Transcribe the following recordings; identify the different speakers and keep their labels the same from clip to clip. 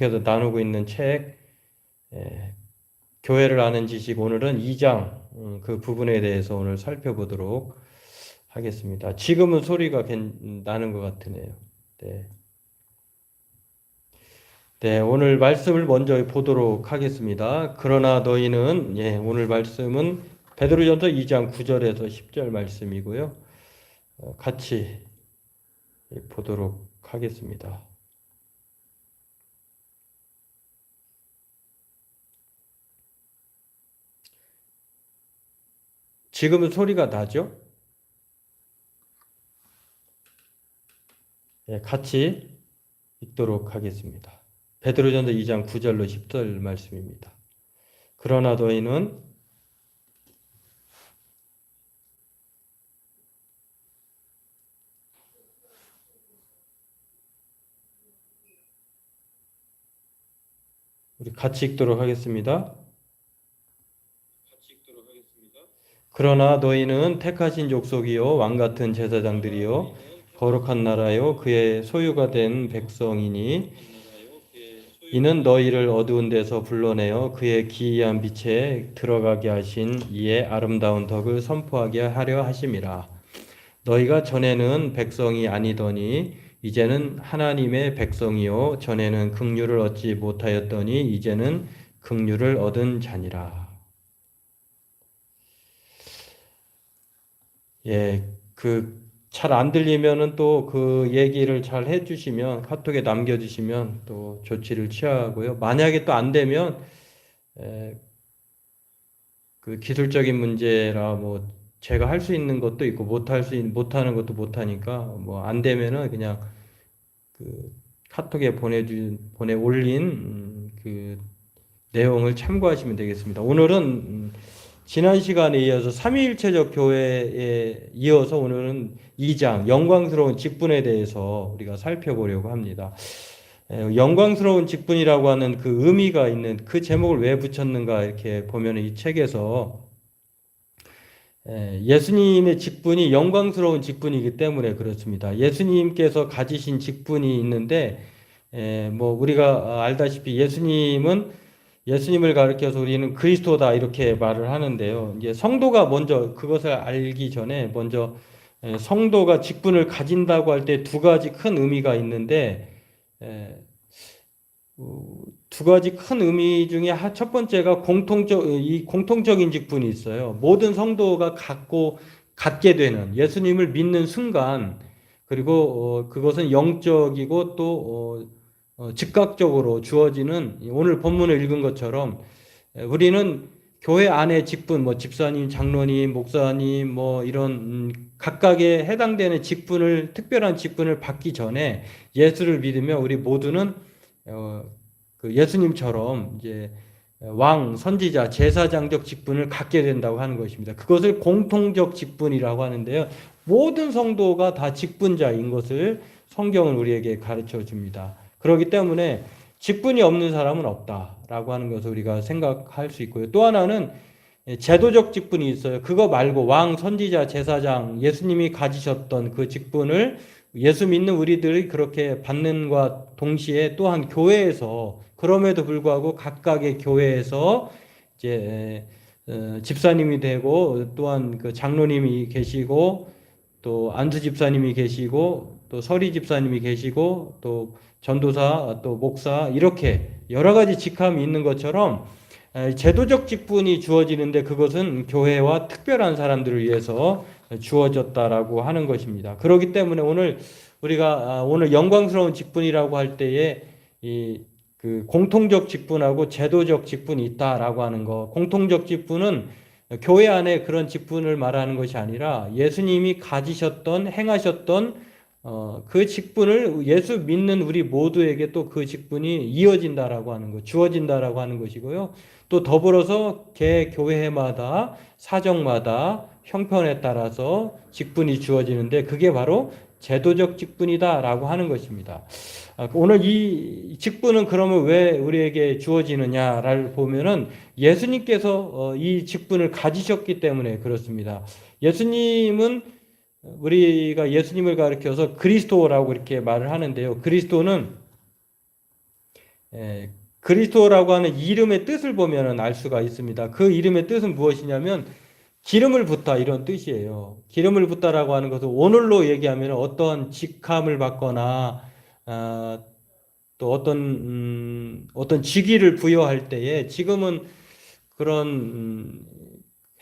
Speaker 1: 그래서 나누고 있는 책 교회를 아는 지식 오늘은 2장 그 부분에 대해서 오늘 살펴보도록 하겠습니다. 지금은 소리가 나는 것 같으네요. 네. 네, 오늘 말씀을 먼저 보도록 하겠습니다. 그러나 너희는 오늘 말씀은 베드로전서 2장 9절에서 10절 말씀이고요. 같이 보도록 하겠습니다. 지금은 소리가 나죠? 같이 읽도록 하겠습니다. 베드로전서 2장 9절로 10절 말씀입니다. 그러나 너희는 우리 같이 읽도록 하겠습니다. 그러나 너희는 택하신 족속이요 왕 같은 제사장들이요 거룩한 나라요 그의 소유가 된 백성이니 이는 너희를 어두운 데서 불러내어 그의 기이한 빛에 들어가게 하신 이의 아름다운 덕을 선포하게 하려 하심이라. 너희가 전에는 백성이 아니더니 이제는 하나님의 백성이요 전에는 긍휼을 얻지 못하였더니 이제는 긍휼을 얻은 자니라. 잘 안 들리면은 또 그 얘기를 잘 해주시면 카톡에 남겨주시면 또 조치를 취하고요. 만약에 또 안 되면 그 기술적인 문제라 뭐 제가 할 수 있는 것도 있고 못하는 것도 못하니까 뭐 안 되면은 그냥 그 카톡에 보내 올린 그 내용을 참고하시면 되겠습니다. 오늘은 지난 시간에 이어서 삼위일체적 교회에 이어서 오늘은 2장 영광스러운 직분에 대해서 우리가 살펴보려고 합니다. 영광스러운 직분이라고 하는 그 의미가 있는 그 제목을 왜 붙였는가 이렇게 보면 이 책에서 예수님의 직분이 영광스러운 직분이기 때문에 그렇습니다. 예수님께서 가지신 직분이 있는데 뭐 우리가 알다시피 예수님을 가리켜서 우리는 그리스도다 이렇게 말을 하는데요. 이제 성도가 먼저 그것을 알기 전에 먼저 성도가 직분을 가진다고 할 때 두 가지 큰 의미가 있는데 두 가지 큰 의미 중에 첫 번째가 공통적인 직분이 있어요. 모든 성도가 갖게 되는 예수님을 믿는 순간 그리고 그것은 영적이고 또 즉각적으로 주어지는 오늘 본문을 읽은 것처럼 우리는 교회 안에 직분, 뭐 집사님, 장로님, 목사님, 뭐 이런 각각에 해당되는 특별한 직분을 받기 전에 예수를 믿으며 우리 모두는 그 예수님처럼 이제 왕, 선지자, 제사장적 직분을 갖게 된다고 하는 것입니다. 그것을 공통적 직분이라고 하는데요. 모든 성도가 다 직분자인 것을 성경은 우리에게 가르쳐 줍니다. 그렇기 때문에 직분이 없는 사람은 없다라고 하는 것을 우리가 생각할 수 있고요. 또 하나는 제도적 직분이 있어요. 그거 말고 왕, 선지자, 제사장, 예수님이 가지셨던 그 직분을 예수 믿는 우리들이 그렇게 받는과 동시에 또한 교회에서 그럼에도 불구하고 각각의 교회에서 이제 집사님이 되고 또한 그 장로님이 계시고 또 안수 집사님이 계시고 또 서리 집사님이 계시고 또 전도사 또 목사 이렇게 여러 가지 직함이 있는 것처럼 제도적 직분이 주어지는데 그것은 교회와 특별한 사람들을 위해서 주어졌다라고 하는 것입니다. 그렇기 때문에 우리가 오늘 영광스러운 직분이라고 할 때에 그 공통적 직분하고 제도적 직분이 있다라고 하는 것. 공통적 직분은 교회 안에 그런 직분을 말하는 것이 아니라 예수님이 가지셨던 행하셨던 그 직분을 예수 믿는 우리 모두에게 또 그 직분이 이어진다라고 하는 것, 주어진다라고 하는 것이고요. 또 더불어서 개 교회마다 사정마다 형편에 따라서 직분이 주어지는데 그게 바로 제도적 직분이다라고 하는 것입니다. 오늘 이 직분은 그러면 왜 우리에게 주어지느냐를 보면은 예수님께서 이 직분을 가지셨기 때문에 그렇습니다. 예수님은 우리가 예수님을 가리켜서 그리스도라고 이렇게 말을 하는데요. 그리스도는 예, 그리스도라고 하는 이름의 뜻을 보면 알 수가 있습니다. 그 이름의 뜻은 무엇이냐면 기름을 붓다 이런 뜻이에요. 기름을 붓다라고 하는 것은 오늘로 얘기하면 어떠한 직함을 받거나 아, 또 어떤 직위를 부여할 때에 지금은 그런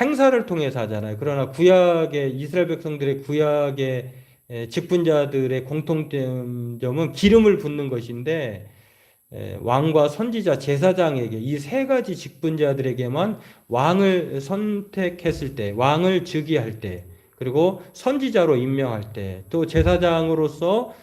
Speaker 1: 행사를 통해서 하잖아요. 그러나 구약의 이스라엘 백성들의 구약의 직분자들의 공통점은 기름을 붓는 것인데 왕과 선지자, 제사장에게 이 세 가지 직분자들에게만 왕을 선택했을 때, 왕을 즉위할 때, 그리고 선지자로 임명할 때, 또 제사장으로서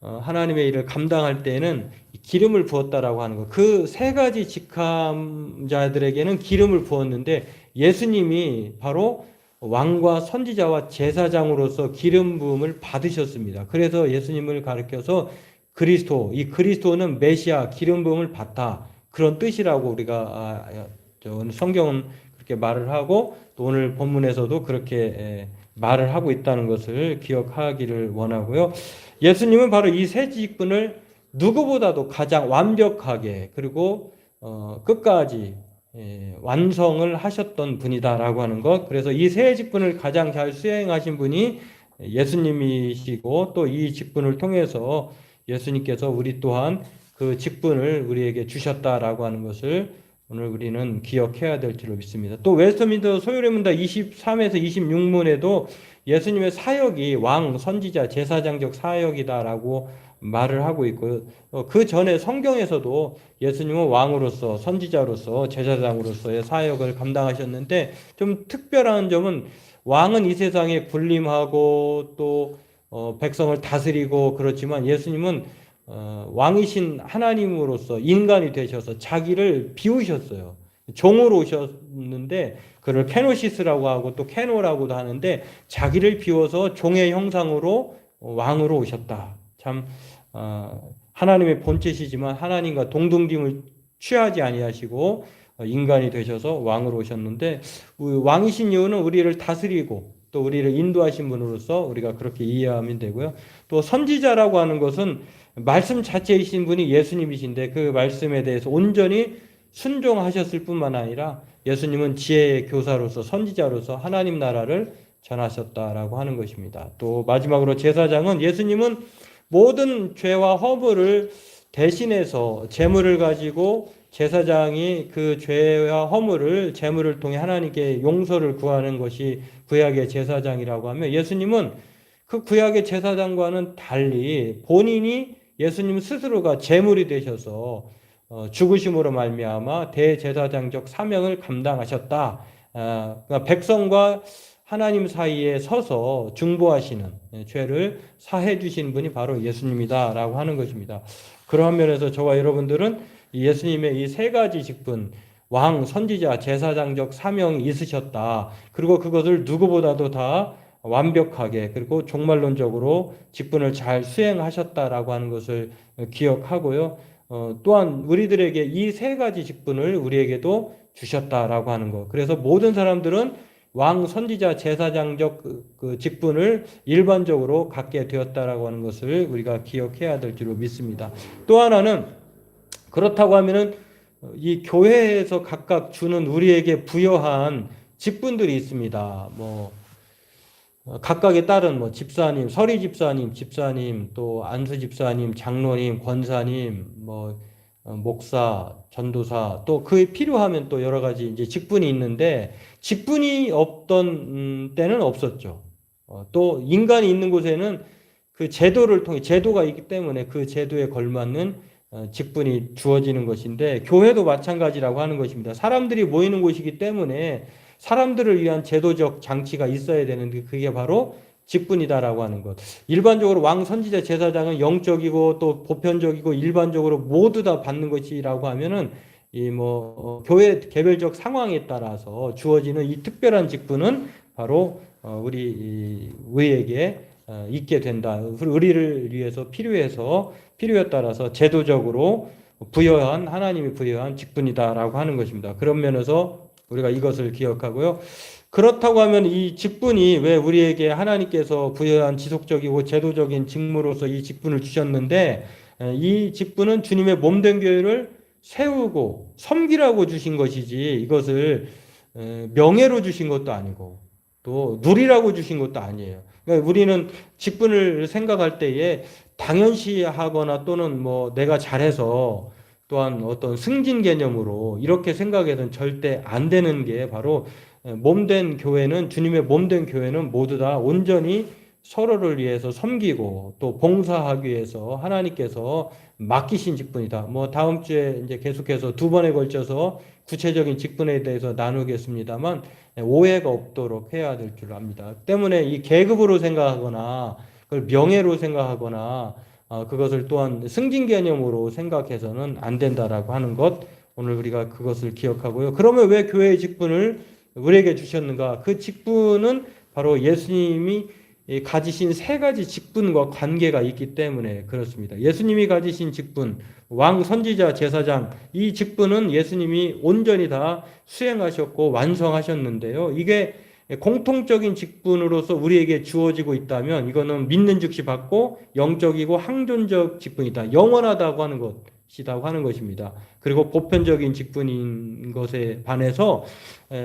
Speaker 1: 하나님의 일을 감당할 때에는 기름을 부었다라고 하는 것. 그 세 가지 직함자들에게는 기름을 부었는데 예수님이 바로 왕과 선지자와 제사장으로서 기름 부음을 받으셨습니다. 그래서 예수님을 가리켜서 그리스도, 이 그리스도는 메시아 기름 부음을 받다. 그런 뜻이라고 우리가 성경은 그렇게 말을 하고 또 오늘 본문에서도 그렇게 말을 하고 있다는 것을 기억하기를 원하고요. 예수님은 바로 이 세 직분을 누구보다도 가장 완벽하게 그리고 끝까지 완성을 하셨던 분이다라고 하는 것. 그래서 이 세 직분을 가장 잘 수행하신 분이 예수님이시고 또 이 직분을 통해서 예수님께서 우리 또한 그 직분을 우리에게 주셨다라고 하는 것을 오늘 우리는 기억해야 될 줄로 믿습니다. 또 웨스트민스터 소요례문답 23에서 26문에도 예수님의 사역이 왕, 선지자, 제사장적 사역이다라고 말을 하고 있고요. 그 전에 성경에서도 예수님은 왕으로서, 선지자로서, 제사장으로서의 사역을 감당하셨는데 좀 특별한 점은 왕은 이 세상에 군림하고 또 백성을 다스리고 그렇지만 예수님은 왕이신 하나님으로서 인간이 되셔서 자기를 비우셨어요. 종으로 오셨는데 그를 케노시스라고 하고 또 케노라고도 하는데 자기를 비워서 종의 형상으로 왕으로 오셨다. 참 하나님의 본체시지만 하나님과 동등됨을 취하지 아니하시고 인간이 되셔서 왕으로 오셨는데 왕이신 이유는 우리를 다스리고 또 우리를 인도하신 분으로서 우리가 그렇게 이해하면 되고요. 또 선지자라고 하는 것은 말씀 자체이신 분이 예수님이신데 그 말씀에 대해서 온전히 순종하셨을 뿐만 아니라 예수님은 지혜의 교사로서 선지자로서 하나님 나라를 전하셨다라고 하는 것입니다. 또 마지막으로 제사장은 예수님은 모든 죄와 허물을 대신해서 제물을 가지고 제사장이 그 죄와 허물을 제물을 통해 하나님께 용서를 구하는 것이 구약의 제사장이라고 하면 예수님은 그 구약의 제사장과는 달리 본인이 예수님 스스로가 제물이 되셔서 죽으심으로 말미암아 대제사장적 사명을 감당하셨다. 그러니까 백성과 하나님 사이에 서서 중보하시는 죄를 사해 주시는 분이 바로 예수님이다라고 하는 것입니다. 그러한 면에서 저와 여러분들은 예수님의 이 세 가지 직분, 왕, 선지자, 제사장적 사명이 있으셨다. 그리고 그것을 누구보다도 다 완벽하게 그리고 종말론적으로 직분을 잘 수행하셨다라고 하는 것을 기억하고요. 또한 우리들에게 이 세 가지 직분을 우리에게도 주셨다라고 하는 것. 그래서 모든 사람들은 왕, 선지자, 제사장적 그 직분을 일반적으로 갖게 되었다라고 하는 것을 우리가 기억해야 될 줄로 믿습니다. 또 하나는 그렇다고 하면은 이 교회에서 각각 주는 우리에게 부여한 직분들이 있습니다. 각각에 따른 집사님, 서리 집사님, 또 안수 집사님, 장로님, 권사님, 목사, 전도사, 또 그에 필요하면 또 여러 가지 이제 직분이 있는데 직분이 없던 때는 없었죠. 또 인간이 있는 곳에는 그 제도를 통해 제도가 있기 때문에 그 제도에 걸맞는 직분이 주어지는 것인데 교회도 마찬가지라고 하는 것입니다. 사람들이 모이는 곳이기 때문에 사람들을 위한 제도적 장치가 있어야 되는데 그게 바로 직분이다라고 하는 것. 일반적으로 왕, 선지자, 제사장은 영적이고 또 보편적이고 일반적으로 모두 다 받는 것이라고 하면은 교회 개별적 상황에 따라서 주어지는 이 특별한 직분은 바로 우리에게 있게 된다. 우리를 위해서 필요에 따라서 제도적으로 하나님이 부여한 직분이다라고 하는 것입니다. 그런 면에서 우리가 이것을 기억하고요. 그렇다고 하면 이 직분이 왜 우리에게 하나님께서 부여한 지속적이고 제도적인 직무로서 이 직분을 주셨는데 이 직분은 주님의 몸된 교회를 세우고 섬기라고 주신 것이지 이것을 명예로 주신 것도 아니고 또 누리라고 주신 것도 아니에요. 그러니까 우리는 직분을 생각할 때에 당연시하거나 또는 뭐 내가 잘해서 또한 어떤 승진 개념으로 이렇게 생각해서는 절대 안 되는 게 바로 몸된 교회는 주님의 몸된 교회는 모두 다 온전히 서로를 위해서 섬기고 또 봉사하기 위해서 하나님께서 맡기신 직분이다. 뭐 다음 주에 이제 계속해서 두 번에 걸쳐서 구체적인 직분에 대해서 나누겠습니다만 오해가 없도록 해야 될 줄 압니다. 때문에 이 계급으로 생각하거나 그걸 명예로 생각하거나 그것을 또한 승진 개념으로 생각해서는 안 된다라고 하는 것 오늘 우리가 그것을 기억하고요. 그러면 왜 교회의 직분을 우리에게 주셨는가? 그 직분은 바로 예수님이 가지신 세 가지 직분과 관계가 있기 때문에 그렇습니다. 예수님이 가지신 직분, 왕, 선지자, 제사장, 이 직분은 예수님이 온전히 다 수행하셨고 완성하셨는데요. 이게 공통적인 직분으로서 우리에게 주어지고 있다면 이거는 믿는 즉시 받고 영적이고 항존적 직분이다. 영원하다고 하는 것이라고 하는 것입니다. 그리고 보편적인 직분인 것에 반해서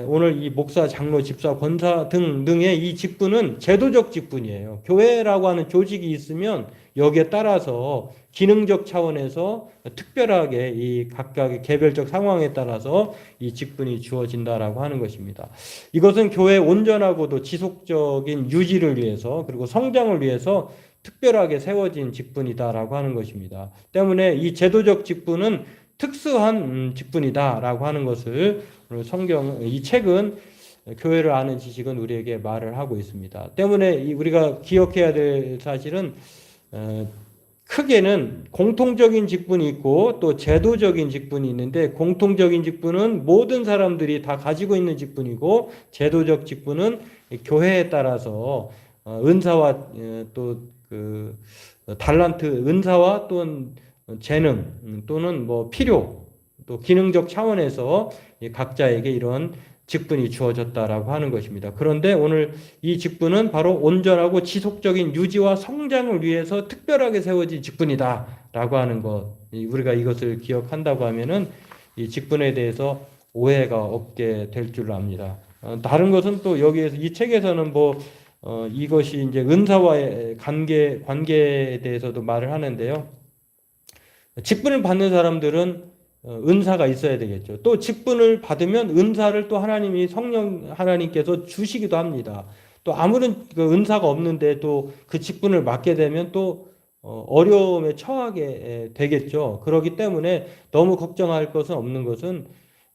Speaker 1: 오늘 이 목사, 장로, 집사, 권사 등등의 이 직분은 제도적 직분이에요. 교회라고 하는 조직이 있으면 여기에 따라서 기능적 차원에서 특별하게 이 각각의 개별적 상황에 따라서 이 직분이 주어진다라고 하는 것입니다. 이것은 교회의 온전하고도 지속적인 유지를 위해서 그리고 성장을 위해서 특별하게 세워진 직분이다라고 하는 것입니다. 때문에 이 제도적 직분은 특수한 직분이다라고 하는 것을 성경 이 책은 교회를 아는 지식은 우리에게 말을 하고 있습니다. 때문에 우리가 기억해야 될 사실은 크게는 공통적인 직분이 있고 또 제도적인 직분이 있는데 공통적인 직분은 모든 사람들이 다 가지고 있는 직분이고 제도적 직분은 교회에 따라서 은사와 또 그 달란트 은사와 또는 재능 또는 뭐 필요 또 기능적 차원에서 각자에게 이런 직분이 주어졌다라고 하는 것입니다. 그런데 오늘 이 직분은 바로 온전하고 지속적인 유지와 성장을 위해서 특별하게 세워진 직분이다라고 하는 것. 우리가 이것을 기억한다고 하면은 이 직분에 대해서 오해가 없게 될 줄 압니다. 다른 것은 또 여기에서 이 책에서는 뭐 이것이 이제 은사와의 관계에 대해서도 말을 하는데요. 직분을 받는 사람들은 은사가 있어야 되겠죠. 또 직분을 받으면 은사를 또 하나님이 성령 하나님께서 주시기도 합니다. 또 아무런 그 은사가 없는데 또 그 직분을 맡게 되면 또 어려움에 처하게 되겠죠. 그렇기 때문에 너무 걱정할 것은 없는 것은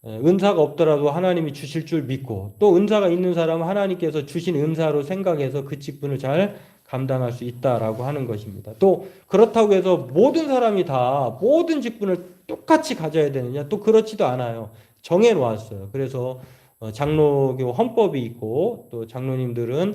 Speaker 1: 은사가 없더라도 하나님이 주실 줄 믿고 또 은사가 있는 사람은 하나님께서 주신 은사로 생각해서 그 직분을 잘 감당할 수 있다라고 하는 것입니다. 또 그렇다고 해서 모든 사람이 다 모든 직분을 똑같이 가져야 되느냐? 또 그렇지도 않아요. 정해 놓았어요. 그래서 장로교 헌법이 있고 또 장로님들은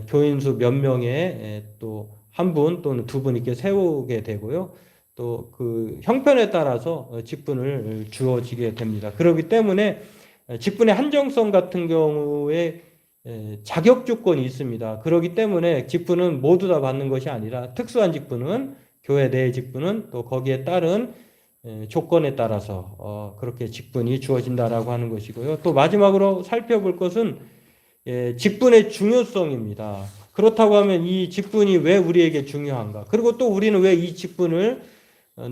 Speaker 1: 교인수 몇 명에 또 한 분 또는 두 분 이렇게 세우게 되고요. 또 그 형편에 따라서 직분을 주어지게 됩니다. 그렇기 때문에 직분의 한정성 같은 경우에 자격 조건이 있습니다. 그렇기 때문에 직분은 모두 다 받는 것이 아니라 특수한 직분은 교회 내 직분은 또 거기에 따른 조건에 따라서 그렇게 직분이 주어진다라고 하는 것이고요. 또 마지막으로 살펴볼 것은 직분의 중요성입니다. 그렇다고 하면 이 직분이 왜 우리에게 중요한가? 그리고 또 우리는 왜 이 직분을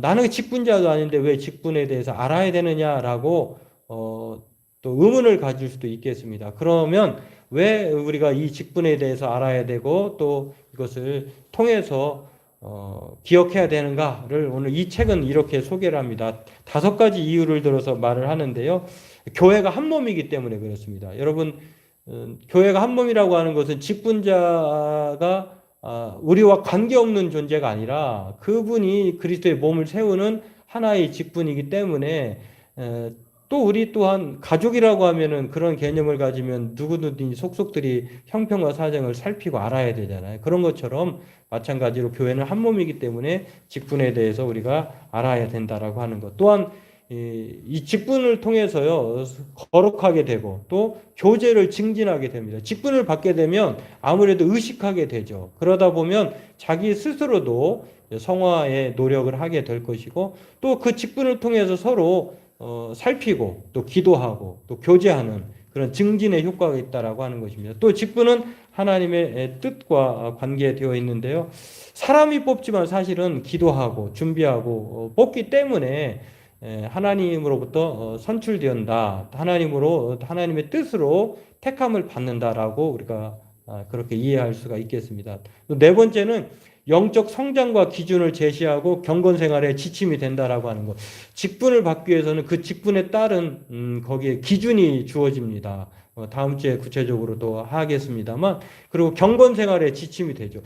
Speaker 1: 나는 직분자도 아닌데 왜 직분에 대해서 알아야 되느냐라고 또 의문을 가질 수도 있겠습니다. 그러면 왜 우리가 이 직분에 대해서 알아야 되고 또 이것을 통해서 기억해야 되는가를 오늘 이 책은 이렇게 소개를 합니다. 5가지 이유를 들어서 말을 하는데요. 교회가 한 몸이기 때문에 그렇습니다. 여러분 교회가 한 몸이라고 하는 것은 직분자가 우리와 관계없는 존재가 아니라 그분이 그리스도의 몸을 세우는 하나의 직분이기 때문에 또 우리 또한 가족이라고 하면은 그런 개념을 가지면 누구든지 속속들이 형편과 사정을 살피고 알아야 되잖아요. 그런 것처럼 마찬가지로 교회는 한 몸이기 때문에 직분에 대해서 우리가 알아야 된다라고 하는 것. 또한 이 직분을 통해서요 거룩하게 되고 또 교제를 증진하게 됩니다. 직분을 받게 되면 아무래도 의식하게 되죠. 그러다 보면 자기 스스로도 성화의 노력을 하게 될 것이고 또 그 직분을 통해서 서로 살피고 또 기도하고 또 교제하는 그런 증진의 효과가 있다라고 하는 것입니다. 또 직분은 하나님의 뜻과 관계되어 있는데요. 사람이 뽑지만 사실은 기도하고 준비하고 뽑기 때문에 하나님으로부터 선출되었다. 하나님의 뜻으로 택함을 받는다라고 우리가 그렇게 이해할 수가 있겠습니다. 네 번째는 영적 성장과 기준을 제시하고 경건 생활에 지침이 된다라고 하는 것. 직분을 받기 위해서는 그 직분에 따른 거기에 기준이 주어집니다. 다음 주에 구체적으로 또 하겠습니다만, 그리고 경건 생활에 지침이 되죠.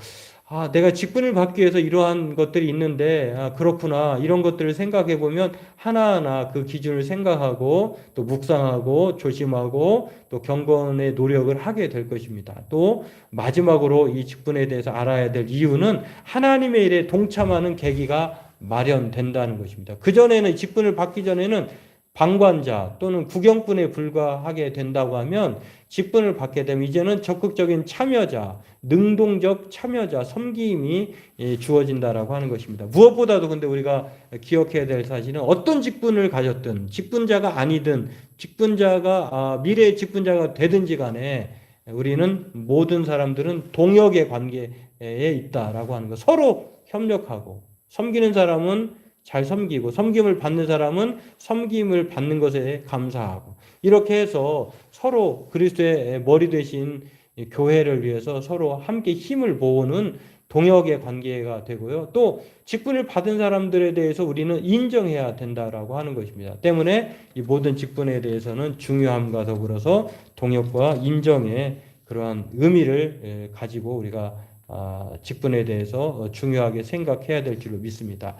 Speaker 1: 내가 직분을 받기 위해서 이러한 것들이 있는데, 그렇구나. 이런 것들을 생각해 보면 하나하나 그 기준을 생각하고 또 묵상하고 조심하고 또 경건의 노력을 하게 될 것입니다. 또 마지막으로 이 직분에 대해서 알아야 될 이유는 하나님의 일에 동참하는 계기가 마련된다는 것입니다. 그전에는 직분을 받기 전에는 방관자 또는 구경꾼에 불과하게 된다고 하면 직분을 받게 되면 이제는 적극적인 참여자, 능동적 참여자, 섬김이 주어진다라고 하는 것입니다. 무엇보다도 근데 우리가 기억해야 될 사실은 어떤 직분을 가졌든 직분자가 아니든 미래의 직분자가 되든지 간에 우리는 모든 사람들은 동역의 관계에 있다라고 하는 것. 서로 협력하고 섬기는 사람은 잘 섬기고 섬김을 받는 사람은 섬김을 받는 것에 감사하고 이렇게 해서 서로 그리스도의 머리 되신 교회를 위해서 서로 함께 힘을 모으는 동역의 관계가 되고요. 또 직분을 받은 사람들에 대해서 우리는 인정해야 된다라고 하는 것입니다. 때문에 이 모든 직분에 대해서는 중요함과 더불어서 동역과 인정의 그러한 의미를 가지고 우리가 직분에 대해서 중요하게 생각해야 될 줄로 믿습니다.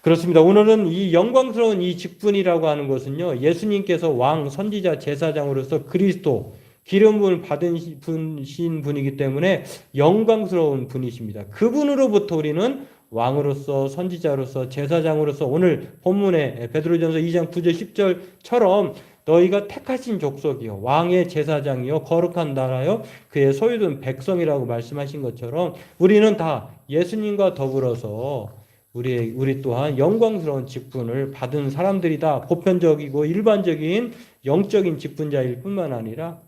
Speaker 1: 그렇습니다. 오늘은 이 영광스러운 이 직분이라고 하는 것은요, 예수님께서 왕, 선지자, 제사장으로서 그리스도, 기름을 받으신 분이기 때문에 영광스러운 분이십니다. 그분으로부터 우리는 왕으로서, 선지자로서, 제사장으로서 오늘 본문에 베드로전서 2장 9절 10절처럼 너희가 택하신 족속이요 왕의 제사장이요 거룩한 나라요 그의 소유된 백성이라고 말씀하신 것처럼 우리는 다 예수님과 더불어서 우리 또한 영광스러운 직분을 받은 사람들이다. 보편적이고 일반적인 영적인 직분자일 뿐만 아니라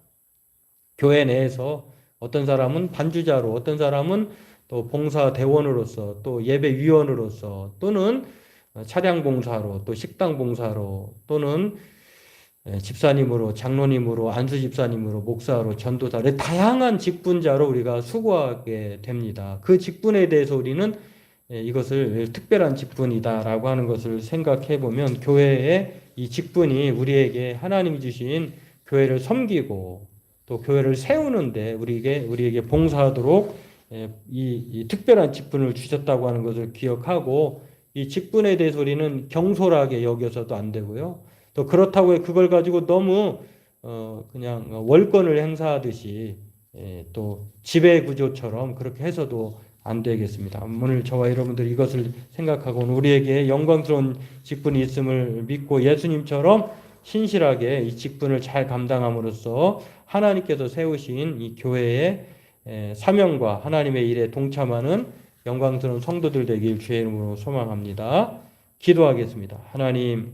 Speaker 1: 교회 내에서 어떤 사람은 반주자로, 어떤 사람은 또 봉사대원으로서, 또 예배위원으로서, 또는 차량봉사로, 또 식당봉사로, 또는 집사님으로, 장로님으로, 안수집사님으로, 목사로, 전도사로 다양한 직분자로 우리가 수고하게 됩니다. 그 직분에 대해서 우리는 이것을 특별한 직분이다라고 하는 것을 생각해 보면 교회의 이 직분이 우리에게 하나님이 주신 교회를 섬기고 또 교회를 세우는데 우리에게 봉사하도록 이 특별한 직분을 주셨다고 하는 것을 기억하고 이 직분에 대해서 우리는 경솔하게 여겨서도 안 되고요. 또 그렇다고 그걸 가지고 너무 그냥 월권을 행사하듯이 또 지배 구조처럼 그렇게 해서도 안 되겠습니다. 오늘 저와 여러분들이 이것을 생각하고 우리에게 영광스러운 직분이 있음을 믿고 예수님처럼 신실하게 이 직분을 잘 감당함으로써 하나님께서 세우신 이 교회의 사명과 하나님의 일에 동참하는 영광스러운 성도들 되길 주의 이름으로 소망합니다. 기도하겠습니다. 하나님,